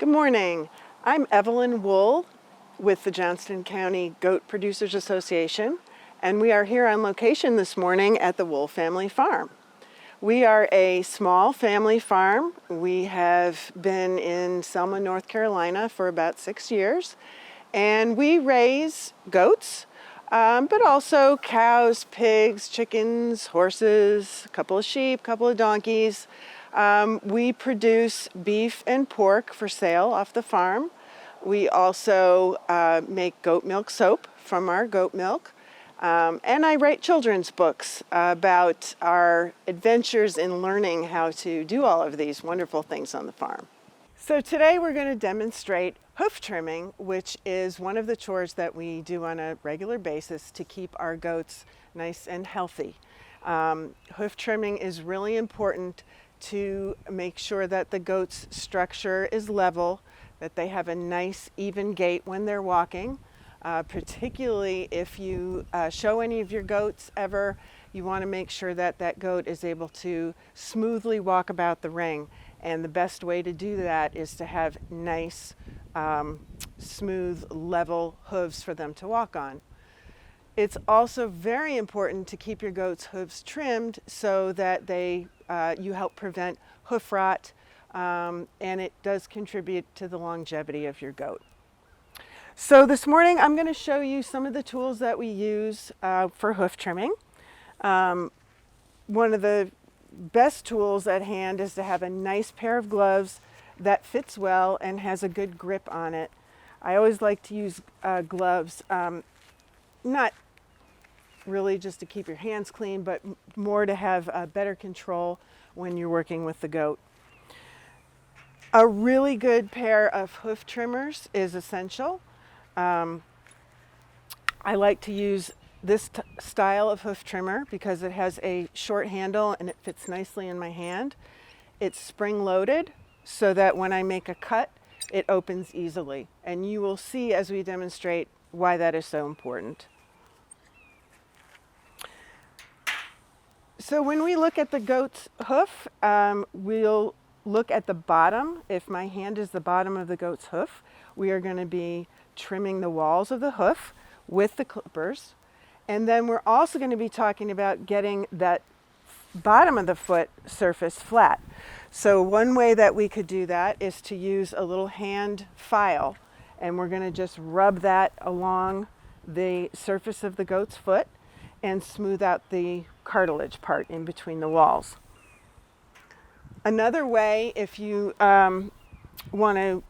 Good morning. I'm Evelyn Wool with the Johnston County Goat Producers Association, and we are here on location this morning at the Wool Family Farm. We are a small family farm. We have been in Selma, North Carolina for about 6 years, and we raise goats, but also cows, pigs, chickens, horses, a couple of sheep, a couple of donkeys. We produce beef and pork for sale off the farm. We also make goat milk soap from our goat milk. And I write children's books about our adventures in learning how to do all of these wonderful things on the farm. So today we're going to demonstrate hoof trimming, which is one of the chores that we do on a regular basis to keep our goats nice and healthy. Hoof trimming is really important to make sure that the goat's structure is level, that they have a nice even gait when they're walking. Particularly if you show any of your goats ever, you want to make sure that that goat is able to smoothly walk about the ring. And the best way to do that is to have nice, smooth, level hooves for them to walk on. It's also very important to keep your goat's hooves trimmed so that you help prevent hoof rot, and it does contribute to the longevity of your goat. So this morning I'm going to show you some of the tools that we use for hoof trimming. One of the best tools at hand is to have a nice pair of gloves that fits well and has a good grip on it. I always like to use gloves, not really just to keep your hands clean, but more to have better control when you're working with the goat. A really good pair of hoof trimmers is essential. I like to use this style of hoof trimmer because it has a short handle and it fits nicely in my hand. It's spring loaded so that when I make a cut, it opens easily. And you will see as we demonstrate why that is so important. So when we look at the goat's hoof, we'll look at the bottom. If my hand is the bottom of the goat's hoof, we are going to be trimming the walls of the hoof with the clippers. And then we're also going to be talking about getting that bottom of the foot surface flat. So one way that we could do that is to use a little hand file, and we're going to just rub that along the surface of the goat's foot and smooth out the cartilage part in between the walls. Another way, if you want to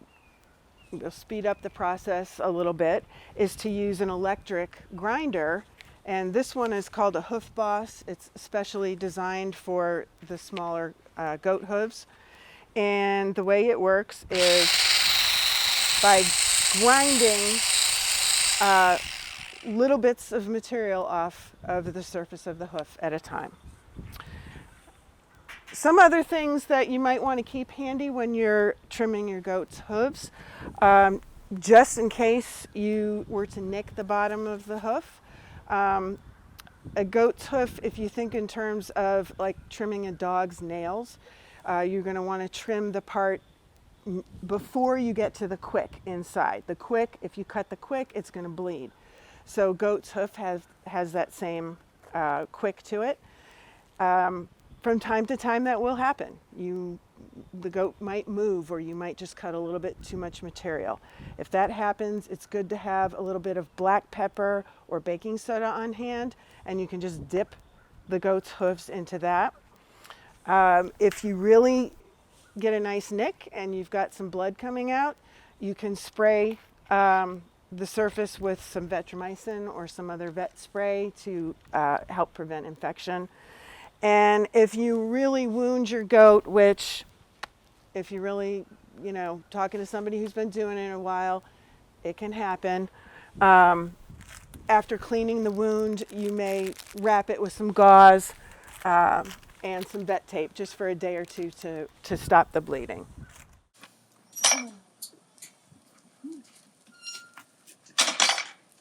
speed up the process a little bit, is to use an electric grinder. And this one is called a Hoof Boss. It's specially designed for the smaller goat hooves. And the way it works is by grinding little bits of material off of the surface of the hoof at a time. Some other things that you might want to keep handy when you're trimming your goat's hooves, just in case you were to nick the bottom of the hoof. A goat's hoof, if you think in terms of like trimming a dog's nails, you're going to want to trim the part before you get to the quick inside. The quick, if you cut the quick, it's going to bleed. So goat's hoof has that same quick to it. From time to time that will happen. The goat might move, or you might just cut a little bit too much material. If that happens, it's good to have a little bit of black pepper or baking soda on hand, and you can just dip the goat's hoofs into that. If you really get a nice nick and you've got some blood coming out, you can spray the surface with some vetrimicin or some other vet spray to help prevent infection. And if you really wound your goat, which if you're really, talking to somebody who's been doing it a while, it can happen. After cleaning the wound, you may wrap it with some gauze and some vet tape just for a day or two to stop the bleeding.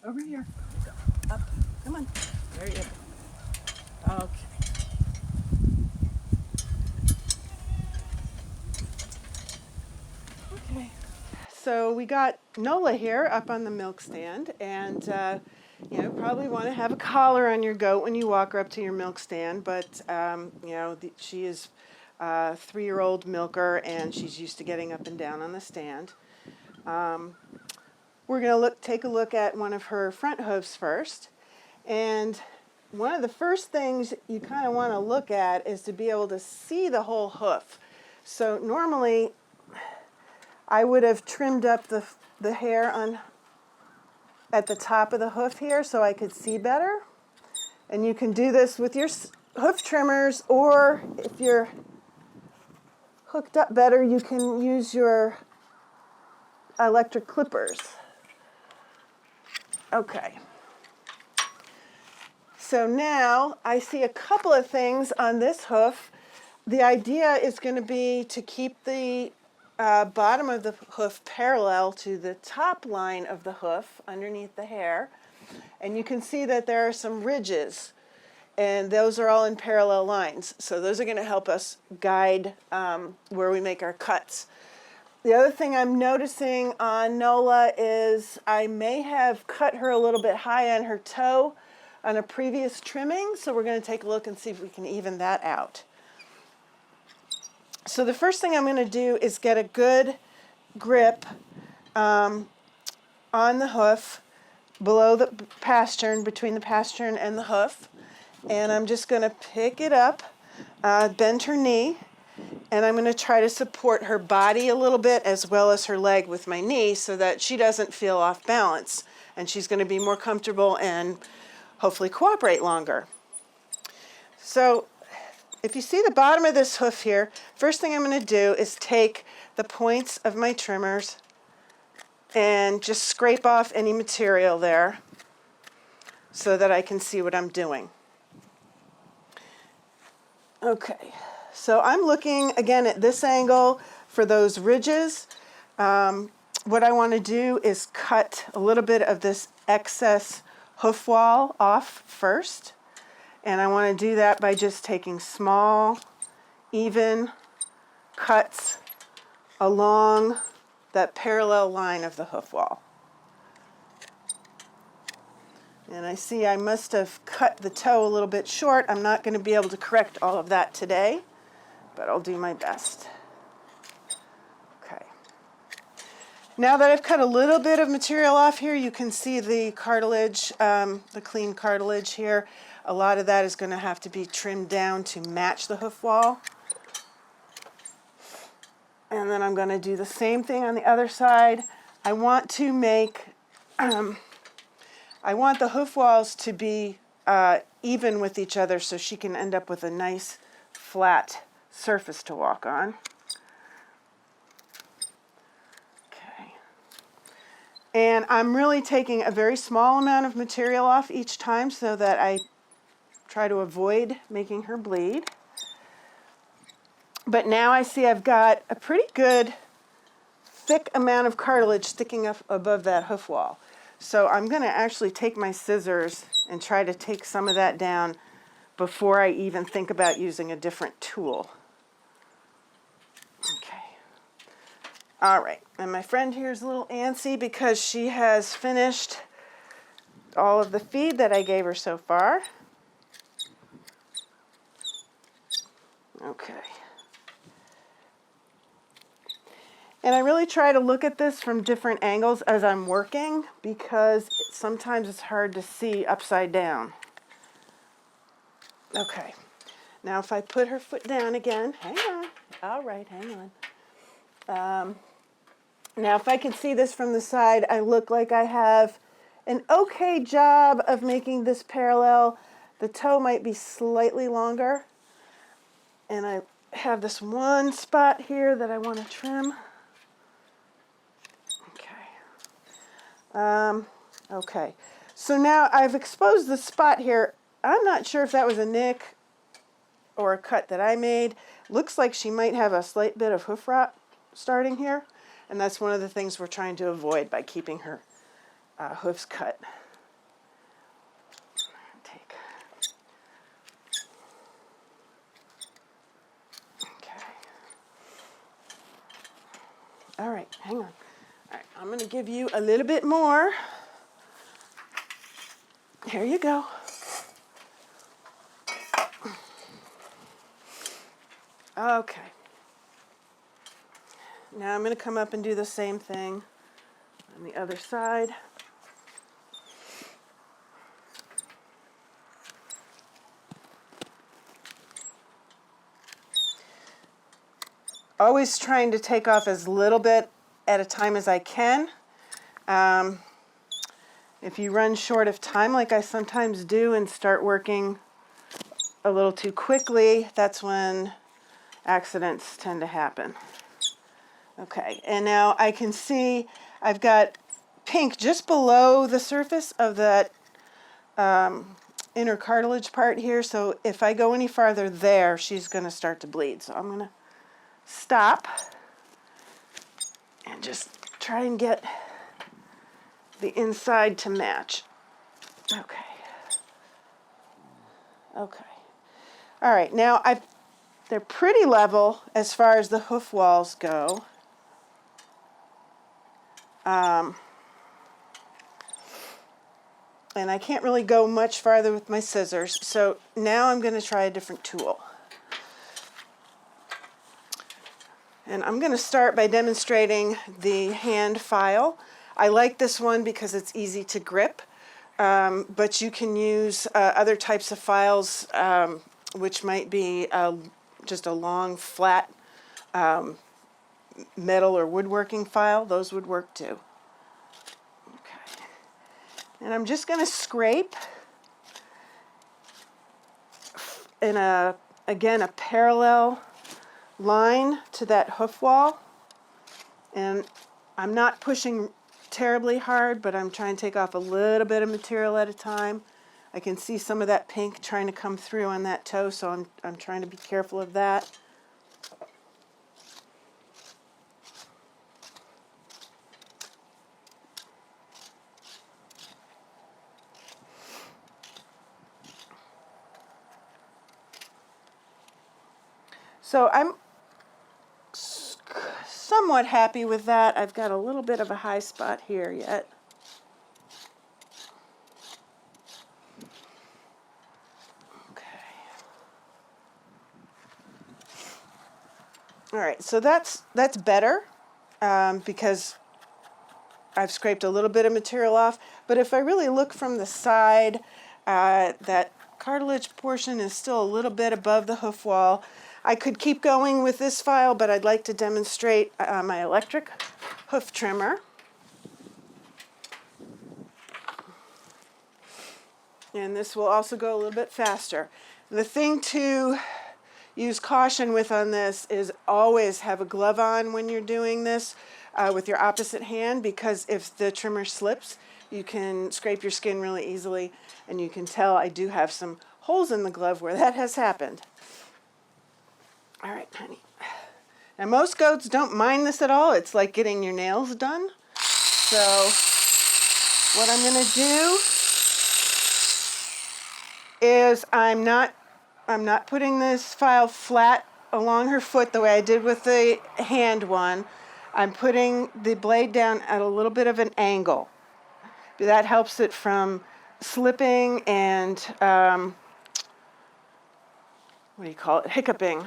Over here. Up. Come on. There you go. Okay. Okay. So we got Nola here up on the milk stand, and probably want to have a collar on your goat when you walk her up to your milk stand, but she is a 3-year-old milker, and she's used to getting up and down on the stand. We're going to take a look at one of her front hooves first, and one of the first things you kind of want to look at is to be able to see the whole hoof. So normally I would have trimmed up the hair at the top of the hoof here so I could see better. And you can do this with your hoof trimmers, or if you're hooked up better, you can use your electric clippers. Okay. So now I see a couple of things on this hoof. The idea is going to be to keep the bottom of the hoof parallel to the top line of the hoof underneath the hair. And you can see that there are some ridges, and those are all in parallel lines. So those are going to help us guide where we make our cuts. The other thing I'm noticing on Nola is I may have cut her a little bit high on her toe on a previous trimming, so we're going to take a look and see if we can even that out. So the first thing I'm going to do is get a good grip on the hoof below the pastern, between the pastern and the hoof, and I'm just going to pick it up, bend her knee, and I'm going to try to support her body a little bit as well as her leg with my knee so that she doesn't feel off balance, and she's going to be more comfortable and hopefully cooperate longer. So if you see the bottom of this hoof here, first thing I'm going to do is take the points of my trimmers and just scrape off any material there so that I can see what I'm doing. Okay, so I'm looking again at this angle for those ridges. What I want to do is cut a little bit of this excess hoof wall off first. And I want to do that by just taking small, even cuts along that parallel line of the hoof wall. And I see I must have cut the toe a little bit short. I'm not going to be able to correct all of that today, but I'll do my best. Okay. Now that I've cut a little bit of material off here, you can see the cartilage, the clean cartilage here. A lot of that is going to have to be trimmed down to match the hoof wall. And then I'm going to do the same thing on the other side. I want to make, I want the hoof walls to be even with each other so she can end up with a nice flat surface to walk on. Okay. And I'm really taking a very small amount of material off each time so that I try to avoid making her bleed. But now I see I've got a pretty good thick amount of cartilage sticking up above that hoof wall. So I'm going to actually take my scissors and try to take some of that down before I even think about using a different tool. Okay. All right. And my friend here is a little antsy because she has finished all of the feed that I gave her so far. Okay. And I really try to look at this from different angles as I'm working because sometimes it's hard to see upside down. Okay. Now if I put her foot down again, hang on. All right, hang on. Now if I can see this from the side, I look like I have an okay job of making this parallel. The toe might be slightly longer. And I have this one spot here that I want to trim. Okay. Okay. So now I've exposed the spot here. I'm not sure if that was a nick or a cut that I made. Looks like she might have a slight bit of hoof rot starting here. And that's one of the things we're trying to avoid by keeping her hoofs cut. All right, hang on. All to give you a little bit more. Here you go. Okay. Now I'm going to come up and do the same thing on the other side. Always trying to take off as little bit at a time as I can. If you run short of time, like I sometimes do, and start working a little too quickly, that's when accidents tend to happen. Okay, and now I can see I've got pink just below the surface of that inner cartilage part here, so if I go any farther there, she's going to start to bleed. So I'm going to stop and just try and get the inside to match. Okay. Okay. All right, now they're pretty level as far as the hoof walls go. And I can't really go much farther with my scissors, so now I'm going to try a different tool. And I'm going to start by demonstrating the hand file. I like this one because it's easy to grip, but you can use other types of files, which might be just a long, flat metal or woodworking file. Those would work too. Okay. And I'm just going to scrape in again, a parallel line to that hoof wall, and I'm not pushing terribly hard, but I'm trying to take off a little bit of material at a time. I can see some of that pink trying to come through on that toe, so I'm trying to be careful of that. So I'm somewhat happy with that. I've got a little bit of a high spot here yet. Okay. All right, so that's better because I've scraped a little bit of material off. But if I really look from the side, that cartilage portion is still a little bit above the hoof wall. I could keep going with this file, but I'd like to demonstrate my electric hoof trimmer. And this will also go a little bit faster. The thing to use caution with on this is always have a glove on when you're doing this with your opposite hand, because if the trimmer slips, you can scrape your skin really easily, and you can tell I do have some holes in the glove where that has happened. All right, honey. Now, most goats don't mind this at all. It's like getting your nails done. So what I'm going to do is I'm not putting this file flat along her foot the way I did with the hand one. I'm putting the blade down at a little bit of an angle. That helps it from slipping and, what do you call it, hiccuping.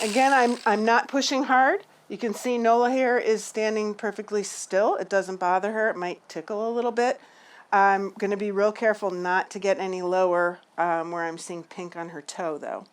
Again, I'm not pushing hard. You can see Nola here is standing perfectly still. It doesn't bother her. It might tickle a little bit. I'm going to be real careful not to get any lower where I'm seeing pink on her toe, though.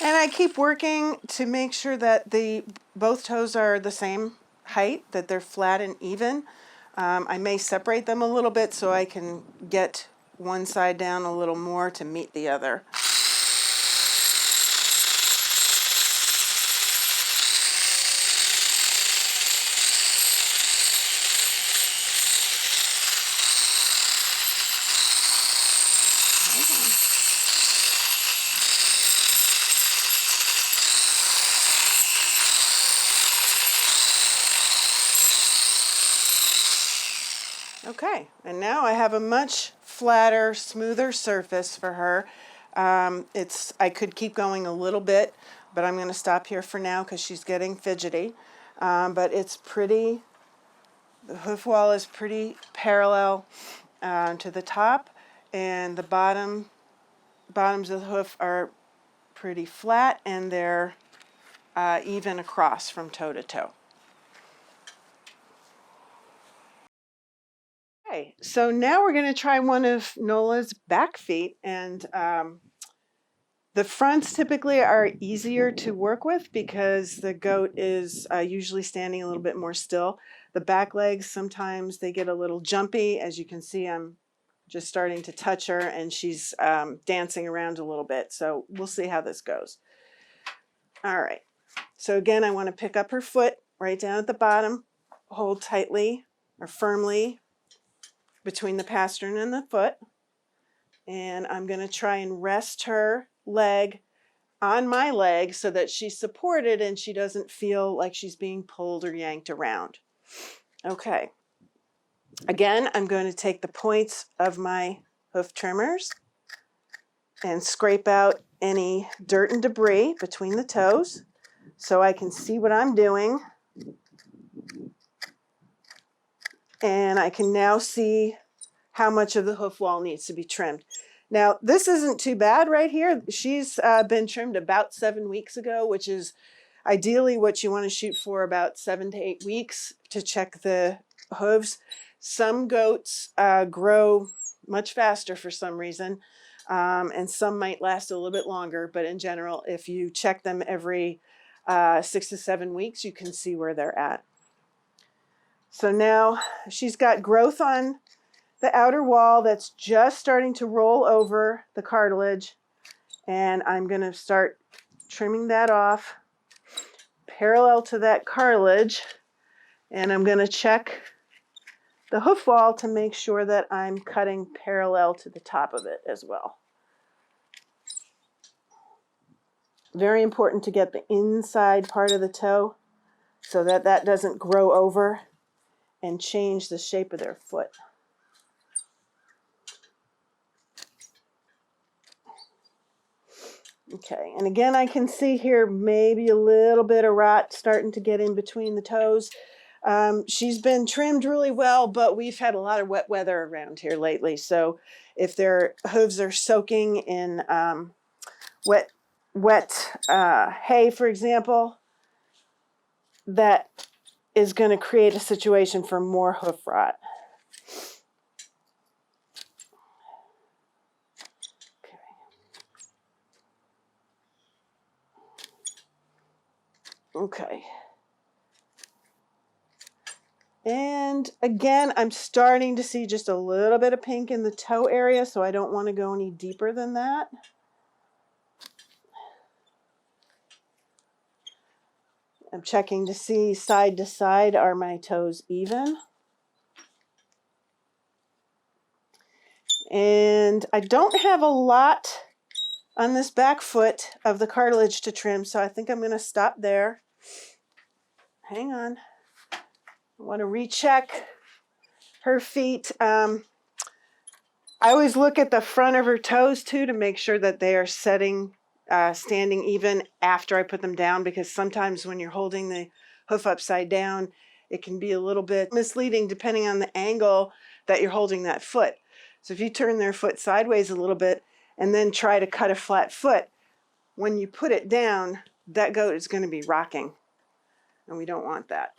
And I keep working to make sure that both toes are the same height, that they're flat and even. I may separate them a little bit so I can get one side down a little more to meet the other. Okay, and now I have a much flatter, smoother surface for her. I could keep going a little bit, but I'm going to stop here for now because she's getting fidgety. But it's pretty, the hoof wall is pretty parallel to the top, and the bottoms of the hoof are pretty flat, and they're even across from toe to toe. Okay, so now we're going to try one of Nola's back feet, and the fronts typically are easier to work with because the goat is usually standing a little bit more still. The back legs, sometimes they get a little jumpy. As you can see, I'm just starting to touch her and she's dancing around a little bit. So we'll see how this goes. All right, so again, I want to pick up her foot right down at the bottom, hold tightly or firmly between the pastern and the foot, and I'm going to try and rest her leg on my leg so that she's supported and she doesn't feel like she's being pulled or yanked around. Okay, again, I'm going to take the points of my hoof trimmers and scrape out any dirt and debris between the toes so I can see what I'm doing. And I can now see how much of the hoof wall needs to be trimmed. Now, this isn't too bad right here. She's been trimmed about 7 weeks ago, which is ideally what you want to shoot for, about 7 to 8 weeks to check the hooves. Some goats grow much faster for some reason, and some might last a little bit longer, but in general, if you check them every 6 to 7 weeks, you can see where they're at. So now she's got growth on the outer wall that's just starting to roll over the cartilage, and I'm going to start trimming that off parallel to that cartilage, and I'm going to check the hoof wall to make sure that I'm cutting parallel to the top of it as well. Very important to get the inside part of the toe so that that doesn't grow over and change the shape of their foot. Okay, and again, I can see here maybe a little bit of rot starting to get in between the toes. She's been trimmed really well, but we've had a lot of wet weather around here lately. So if their hooves are soaking in wet hay, for example, that is going to create a situation for more hoof rot. Okay. And again, I'm starting to see just a little bit of pink in the toe area, so I don't want to go any deeper than that. I'm checking to see side to side, are my toes even? And I don't have a lot on this back foot of the cartilage to trim, so I think I'm going to stop there. Hang on. I want to recheck her feet. I always look at the front of her toes too to make sure that they are standing even after I put them down, because sometimes when you're holding the hoof upside down, it can be a little bit misleading depending on the angle that you're holding that foot. So if you turn their foot sideways a little bit and then try to cut a flat foot, when you put it down, that goat is going to be rocking, and we don't want that.